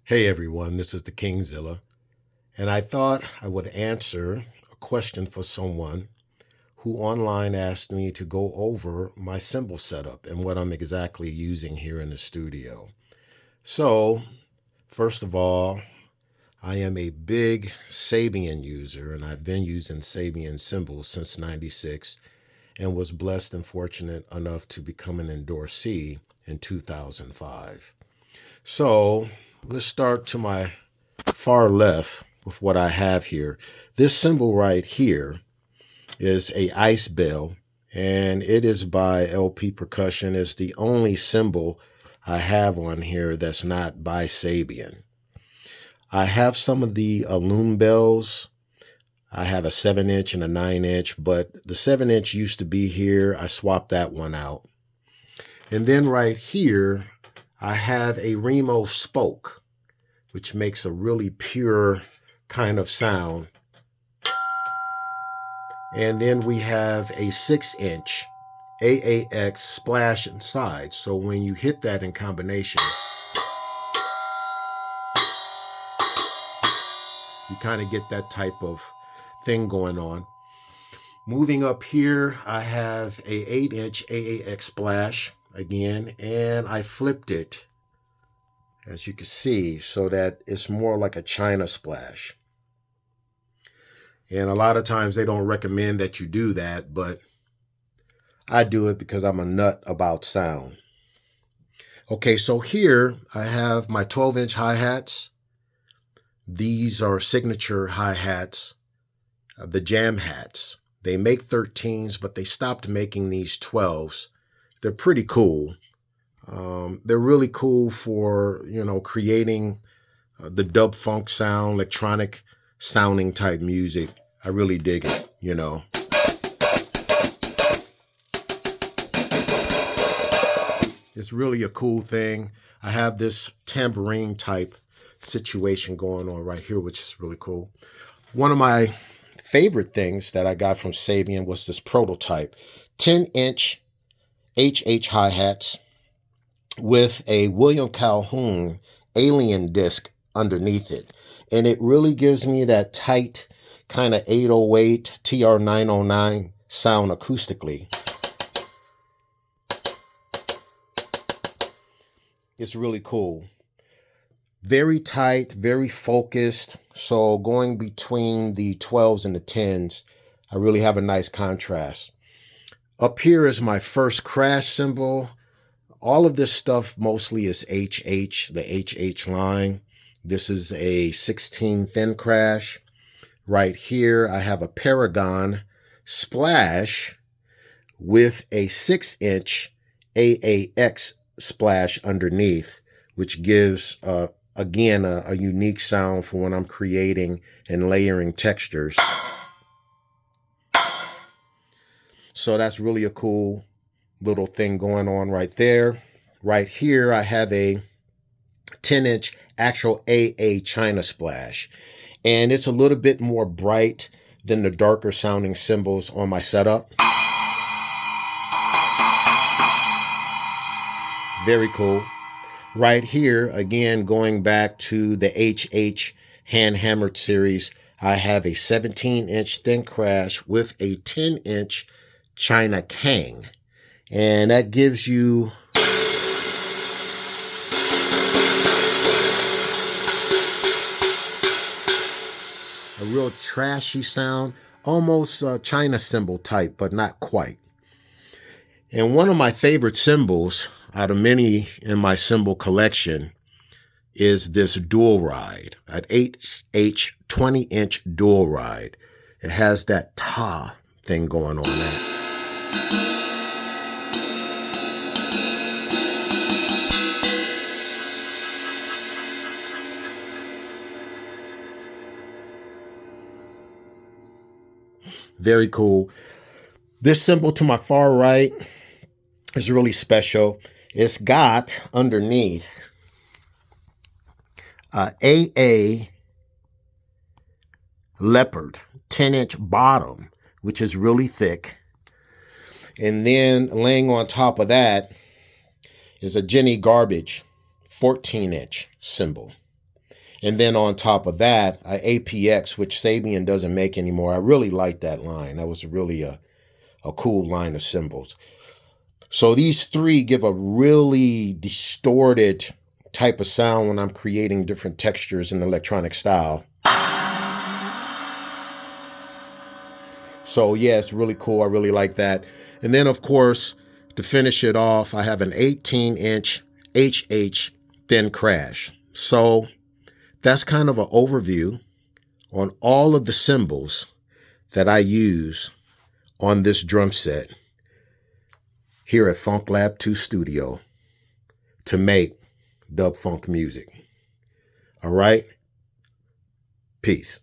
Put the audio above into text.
Hey everyone, this is the Kingzilla, and I thought I would answer a question for someone who online asked me to go over my cymbal setup and what I'm exactly using here in the studio. So, first of all, I am a big Sabian user, and I've been using Sabian cymbals since '96 and was blessed and fortunate enough to become an endorsee in 2005. So, let's start to my far left with what I have here. This cymbal right here is a ice bell, and it is by LP Percussion. It's the only cymbal I have on here that's not by Sabian. I have some of the loom bells. I have a 7-inch and a 9-inch, but the 7-inch used to be here. I swapped that one out. And then right here, I have a Remo spoke, which makes a really pure kind of sound. And then we have a 6-inch AAX splash inside. So when you hit that in combination, you kind of get that type of thing going on. Moving up here, I have a 8-inch AAX splash again, and I flipped it, as you can see, so that it's more like a China splash. And a lot of times they don't recommend that you do that, but I do it because I'm a nut about sound. Okay, so here I have my 12-inch hi-hats. These are signature hi-hats, the jam hats. They make 13s, but they stopped making these 12s. They're pretty cool. They're really cool for, creating the dub funk sound, electronic sounding type music. I really dig it. It's really a cool thing. I have this tambourine type situation going on right here, which is really cool. One of my favorite things that I got from Sabian was this prototype 10-inch HH hi-hats with a William Calhoun alien disc underneath it. And it really gives me that tight kind of 808 TR-909 sound acoustically. It's really cool. Very tight, very focused. So going between the 12s and the 10s, I really have a nice contrast. Up here is my first crash cymbal. All of this stuff mostly is HH, the HH line. This is a 16 thin crash. Right here, I have a Paragon splash with a 6-inch AAX splash underneath, which gives, again, a unique sound for when I'm creating and layering textures. So that's really a cool little thing going on right there. Right here, I have a 10-inch actual AA China splash. And it's a little bit more bright than the darker sounding cymbals on my setup. Very cool. Right here, again, going back to the HH hand hammered series, I have a 17-inch thin crash with a 10-inch China Kang. And that gives you a real trashy sound, almost China cymbal type, but not quite. And one of my favorite cymbals out of many in my cymbal collection is this dual ride, an HH 20-inch dual ride. It has that ta thing going on there. Very cool. This cymbal to my far right is really special. It's got underneath AA Leopard 10-inch bottom, which is really thick. And then laying on top of that is a Jenny Garbage 14-inch cymbal. And then on top of that, APX, which Sabian doesn't make anymore. I really like that line. That was really a cool line of cymbals. So these three give a really distorted type of sound when I'm creating different textures in the electronic style. So yeah, it's really cool. I really like that. And then of course, to finish it off, I have an 18-inch HH thin crash. So that's kind of an overview on all of the cymbals that I use on this drum set here at Funk Lab 2 Studio to make dub funk music. All right? Peace.